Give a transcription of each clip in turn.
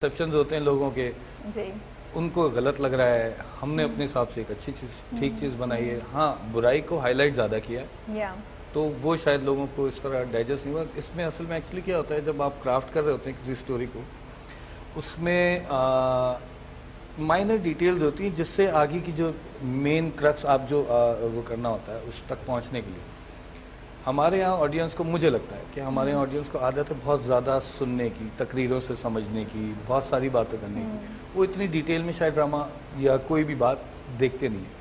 Perceptions होते हैं लोगों के, जी। उनको गलत लग रहा है। हमने अपने हिसाब से एक अच्छी चीज़, ठीक चीज़ बनाई है। हाँ, बुराई को हाईलाइट ज़्यादा किया है, या तो वो शायद लोगों को इस तरह डाइजेस्ट नहीं हुआ। इसमें असल में एक्चुअली क्या होता है, जब आप क्राफ्ट कर रहे होते हैं किसी स्टोरी को, उसमें माइनर डिटेल्स होती हैं जिससे आगे की जो मेन क्रक्स आप जो वो करना होता है उस तक पहुंचने के लिए। हमारे यहाँ ऑडियंस को, मुझे लगता है कि हमारे यहाँ ऑडियंस को आदत है बहुत ज़्यादा सुनने की, तकरीरों से समझने की, बहुत सारी बातें करने की। वो इतनी डिटेल में शायद ड्रामा या कोई भी बात देखते नहीं है।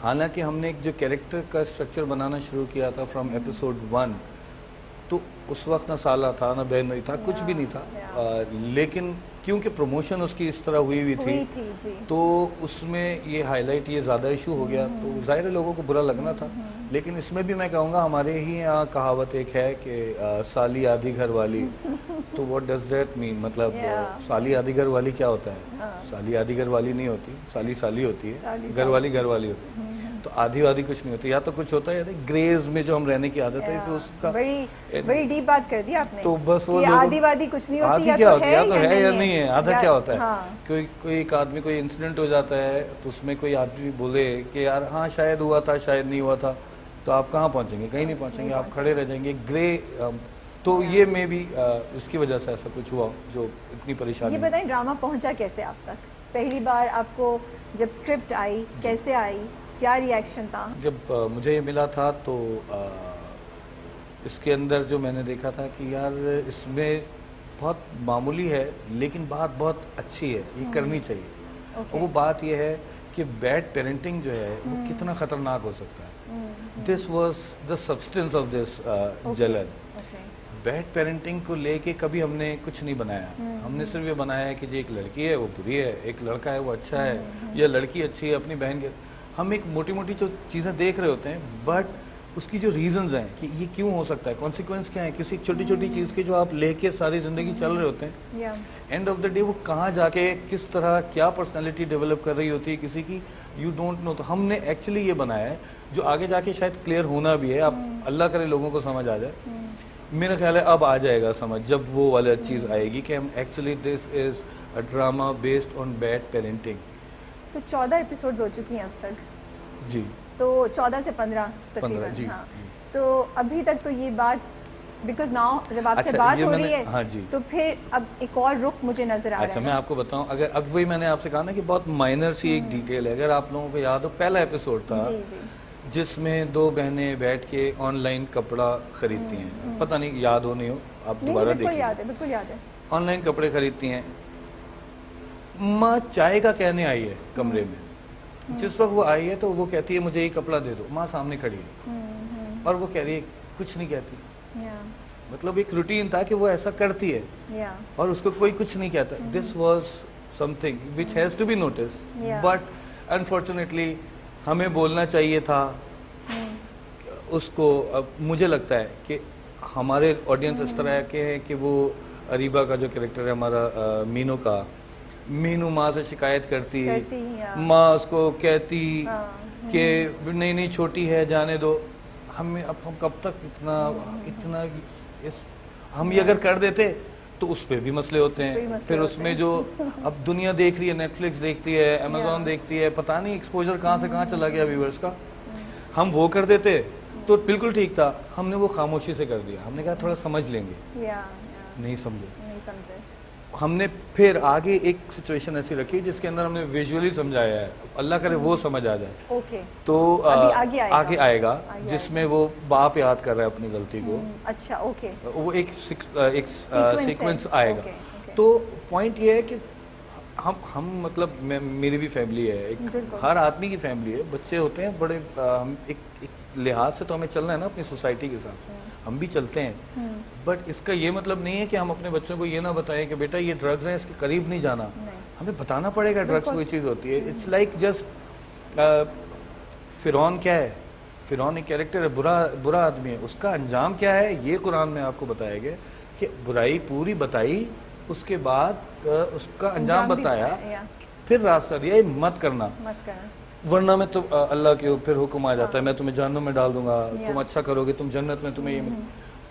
हालांकि हमने एक जो कैरेक्टर का स्ट्रक्चर बनाना शुरू किया था फ्रॉम एपिसोड 1, तो उस वक्त ना साला था ना बहन नहीं था, कुछ भी नहीं था। लेकिन क्योंकि प्रमोशन उसकी इस तरह हुई थी जी। तो उसमें ये हाईलाइट, ये ज़्यादा इशू हो गया, तो ज़ाहिर है लोगों को बुरा लगना था। लेकिन इसमें भी मैं कहूँगा, हमारे ही यहाँ कहावत एक है कि साली आधी घर वाली। तो व्हाट डज दैट मीन, मतलब साली आधी घर वाली क्या होता है? साली आधी घर वाली नहीं होती, साली साली होती है, घर वाली होती है। तो आधी वादी कुछ नहीं होती, या तो कुछ होता है ग्रेज में जो हम रहने की आदत है, तो उसका बड़ी डीप बात कर दी आपने। तो बस वो आधी वादी कुछ नहीं होती, आधी क्या होती है, या तो है या नहीं है, आधा क्या होता है। हाँ। कोई एक आदमी, कोई इंसिडेंट हो जाता है तो उसमें कोई आदमी बोले कि यार हाँ शायद हुआ था, शायद नहीं हुआ था, तो आप कहाँ पहुँचेंगे? कहीं नहीं पहुँचेंगे, आप खड़े रह जाएंगे ग्रे। तो ये में भी इसकी वजह से ऐसा कुछ हुआ जो इतनी परेशानी। ये बताएं, ड्रामा पहुंचा कैसे आप तक? पहली बार आपको जब स्क्रिप्ट आई, कैसे आई, क्या रिएक्शन था? जब मुझे ये मिला था तो इसके अंदर जो मैंने देखा था कि यार इसमें बहुत मामूली है लेकिन बात बहुत अच्छी है, ये करनी चाहिए। और वो बात ये है कि बैड पेरेंटिंग जो है वो कितना ख़तरनाक हो सकता है। This was the substance of this जलन। बैड पेरेंटिंग को लेके कभी हमने कुछ नहीं बनाया। हमने सिर्फ ये बनाया है कि जी एक लड़की है वो बुरी है, एक लड़का है वो अच्छा है, या लड़की अच्छी है अपनी बहन के। हम एक मोटी मोटी जो चीज़ें देख रहे होते हैं, बट उसकी जो रीजंस हैं कि ये क्यों हो सकता है, कॉन्सिक्वेंस क्या है किसी छोटी छोटी चीज़ के, जो आप लेके सारी ज़िंदगी चल रहे होते हैं, एंड ऑफ द डे वो कहाँ जाके किस तरह क्या पर्सनैलिटी डेवलप कर रही होती है किसी की, यू डोंट नो। तो हमने एक्चुअली ये बनाया है जो आगे जाके शायद क्लियर होना भी है। अब अल्लाह करे लोगों को समझ आ जाए। मेरा ख्याल है अब आ जाएगा समझ, जब वो वाला चीज़ आएगी कि हम actually this is a drama based on bad parenting. तो 14 एपिसोड्स हो चुकी हैं अब तक जी। तो 14 से 15 तकरीबन। जी। हाँ। तो अभी तक तो ये बात, बिकॉज नाउ जब आपसे बात हो रही है, हाँ जी, तो फिर अब एक और रुख मुझे नजर आ रहा है। अच्छा मैं आपको बताऊं, अगर अब वही मैंने आपसे कहा ना कि बहुत माइनर सी एक डिटेल है। अगर आप लोगों को याद हो, पहला एपिसोड था जिसमें दो बहनें बैठ के ऑनलाइन कपड़ा खरीदती हैं। पता नहीं याद हो नहीं हो, आप दोबारा देखिए। बिल्कुल याद है। ऑनलाइन कपड़े खरीदती हैं। माँ चाय का कहने आई है कमरे में। जिस वक्त वो आई है तो वो कहती है मुझे ये कपड़ा दे दो। माँ सामने खड़ी है और वो कह रही है, कुछ नहीं कहती। मतलब एक रूटीन था कि वो ऐसा करती है और उसको कोई कुछ नहीं कहता। This was something which has to be notice, but unfortunately हमें बोलना चाहिए था उसको। अब मुझे लगता है कि हमारे ऑडियंस इस तरह के हैं कि वो अरीबा का जो कैरेक्टर है हमारा, मीनू का, मीनू माँ से शिकायत करती है, माँ उसको कहती कि नहीं नहीं छोटी है जाने दो। हमें अब हम कब तक इतना हम ये अगर कर देते तो उस पर भी मसले होते हैं। फिर उसमें जो अब दुनिया देख रही है, नेटफ्लिक्स देखती है, अमेजोन देखती है, पता नहीं एक्सपोजर कहाँ से कहाँ चला गया व्यूअर्स का। हम वो कर देते तो बिल्कुल ठीक था, हमने वो खामोशी से कर दिया। हमने कहा थोड़ा समझ लेंगे, नहीं समझे। हमने फिर आगे एक सिचुएशन ऐसी रखी जिसके अंदर हमने विजुअली समझाया है, अल्लाह करे वो समझ आ जाए। तो आगे आएगा जिसमें वो बाप याद कर रहा है अपनी गलती को। अच्छा, ओके। वो एक सीक्वेंस आएगा। तो पॉइंट ये है कि हम मतलब मेरी भी फैमिली है, हर आदमी की फैमिली है, बच्चे होते हैं बड़े। हम एक लिहाज से तो हमें चलना है ना अपनी सोसाइटी के साथ, हम भी चलते हैं। बट इसका ये मतलब नहीं है कि हम अपने बच्चों को ये ना बताएं कि बेटा ये ड्रग्स हैं, इसके करीब नहीं जाना। हमें बताना पड़ेगा ड्रग्स कोई चीज़ होती है। इट्स लाइक जस्ट फिरौन क्या है, फिरौन एक कैरेक्टर है, बुरा आदमी है, उसका अंजाम क्या है ये कुरान में आपको बताया गया कि बुराई पूरी बताई, उसके बाद उसका अंजाम बताया, फिर रास्ता दिया मत करना, वरना मैं तो अल्लाह के फिर हुक्म आ जाता है मैं तुम्हें जहन्नम में डाल दूंगा, तुम अच्छा करोगे तुम जन्नत में, तुम्हें ये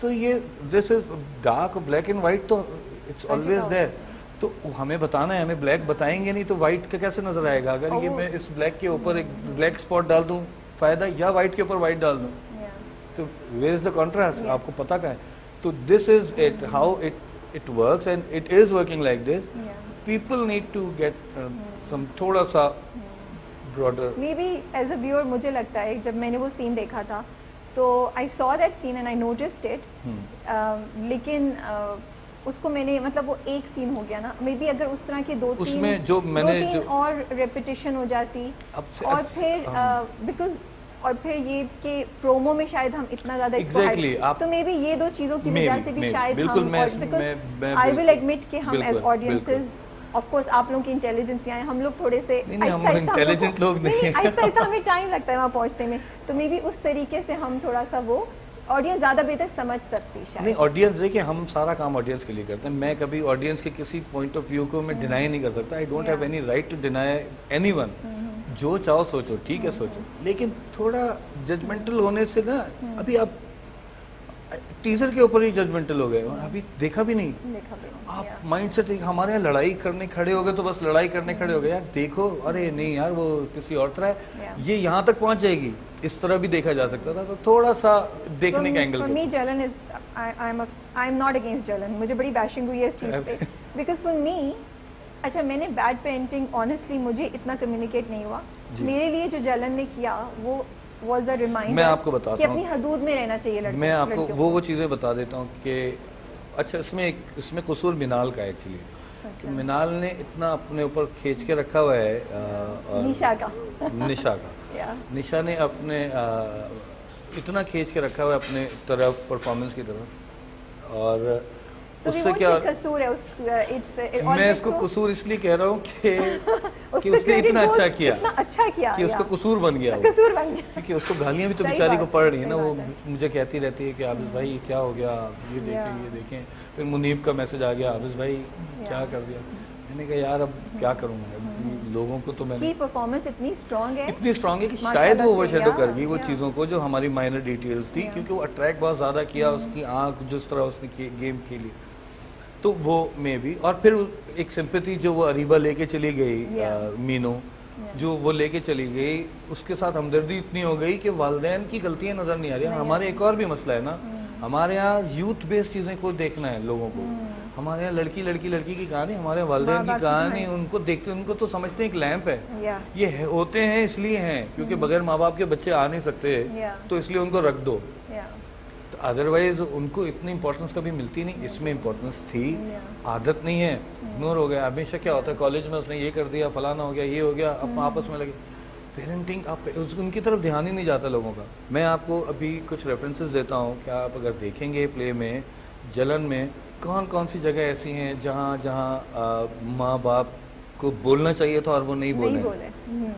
तो ये this is dark black and white, तो इट्स ऑलवेज देयर। तो हमें बताना है, हमें ब्लैक बताएंगे नहीं तो वाइट का कैसे नजर आएगा? अगर ये Oh. मैं इस ब्लैक के ऊपर एक ब्लैक स्पॉट डाल दूं फायदा, या वाइट के ऊपर वाइट डाल दूं, Yeah. तो where is the contrast? Yes. आपको पता का है? तो this is it, how it works and it is working like this. Yeah. People need to get some थोड़ा सा broader. Maybe as a viewer मुझे लगता है जब मैंने वो सीन देखा था तो I saw that scene and I noticed it, लेकिन उसको मैंने मतलब वो एक सीन हो गया ना, मे बी अगर उस तरह के उसमें जो मैंने जो और रेपिटेशन हो जाती और फिर बिकॉज और फिर ये कि प्रोमो में शायद हम इतना ज़्यादा Exactly, आप तो मे बी ये दो चीज़ों की वजह से भी शायद बिल्कुल हम, मैं बिकॉज आई विल एडमिट कि हम एज ऑडियंसेस ऑफ कोर्स आप लोगों की इंटेलिजेंस यहाँ है, हम लोग थोड़े से नहीं, हम इंटेलिजेंट लोग नहीं हैं. आहिस्ता हमें टाइम लगता है वहाँ पहुँचने में, तो मे बी उस तरीके से हम थोड़ा सा वो ऑडियंस ज़्यादा बेहतर समझ सकती शायद. नहीं, ऑडियंस देखिए, हम सारा काम ऑडियंस के लिए करते हैं. मैं कभी ऑडियंस के किसी पॉइंट ऑफ व्यू को मैं डिनाई नहीं कर सकता. I don't have any right to deny anyone. जो चाहो सोचो, ठीक है सोचो, लेकिन थोड़ा जजमेंटल होने से ना, अभी आप टीजर के ऊपर ही जजमेंटल हो गए, अभी देखा भी नहीं. देखा भी नहीं, आप माइंड सेट, हमारे यहाँ लड़ाई करने खड़े हो गए तो बस लड़ाई करने खड़े हो गए. यार देखो, अरे नहीं यार वो किसी और तरह है, ये यहाँ तक पहुँच जाएगी, इस तरह भी देखा जा सकता था. तो थोड़ा सा देखने का एंगल. फॉर मी जलन is I am not against जलन. मुझे बड़ी बैशिंग हुई है इस चीज़ पे बिकॉज फॉर मी, अच्छा मैंने बैड पेरेंटिंग ऑनेस्टली मुझे इतना कम्युनिकेट नहीं हुआ. मेरे लिए जो जलन ने किया वो वाज अ रिमाइंडर. मैं आपको बताता कि अपनी हदूद में रहना चाहिए लड़कों. मैं आपको वो चीज़ें बता देता हूँ कि अच्छा इसमें कसूर मिनाल का एक्चुअली. तो मिनाल ने इतना अपने ऊपर खींच के रखा हुआ है निशा का निशा ने अपने इतना खींच के रखा हुआ है अपने तरफ, परफॉर्मेंस की तरफ, और उससे क्या कसूर है मैं इसको कसूर इसलिए कह रहा हूँ कि उसने इतना अच्छा किया कि उसका कसूर बन गया, क्योंकि उसको गालियाँ भी तो बेचारी को पड़ रही है ना. वो मुझे कहती रहती है कि आबिस भाई क्या हो गया, ये देखें. फिर मुनीब का मैसेज आ गया, आबिस भाई क्या कर दिया. मैंने कहा यार अब क्या करूँगा, लोगों को तो मैंने परफॉर्मेंस इतनी स्ट्रांग है कि शायद वो ओवरशैडो कर गई वो चीज़ों को जो हमारी माइनर डिटेल्स थी, क्योंकि वो अट्रैक्ट बहुत ज़्यादा किया. उसकी आँख जिस तरह उसने गेम खेली, तो वो मे भी. और फिर एक सिंपैथी जो वो अरीबा लेके चली गई, मीनू जो वो लेके चली गई, उसके साथ हमदर्दी इतनी हो गई कि वालिदैन की गलतियां नज़र नहीं आ रही. हमारे एक और भी मसला है ना, हमारे यहाँ यूथ बेस्ड चीज़ें को देखना है लोगों को. हमारे यहाँ लड़की की कहानी, हमारे वालिदैन की कहानी, उनको देखते उनको तो समझते हैं एक लैंप है, ये होते हैं इसलिए हैं क्योंकि बगैर माँ बाप के बच्चे आ नहीं सकते, तो इसलिए उनको रख दो. तो अदरवाइज उनको इतनी इंपॉर्टेंस कभी मिलती नहीं. इसमें इंपॉर्टेंस थी, आदत नहीं है, इग्नोर हो गया. हमेशा क्या होता है कॉलेज में उसने ये कर दिया, फलाना हो गया, ये हो गया, अब आपस में लगे. पेरेंटिंग आप उनकी तरफ ध्यान ही नहीं जाता लोगों का. मैं आपको अभी कुछ रेफरेंसेस देता हूँ कि आप अगर देखेंगे प्ले में, जलन में कौन कौन सी जगह ऐसी हैं जहाँ माँ बाप को बोलना चाहिए था और वो नहीं बोले.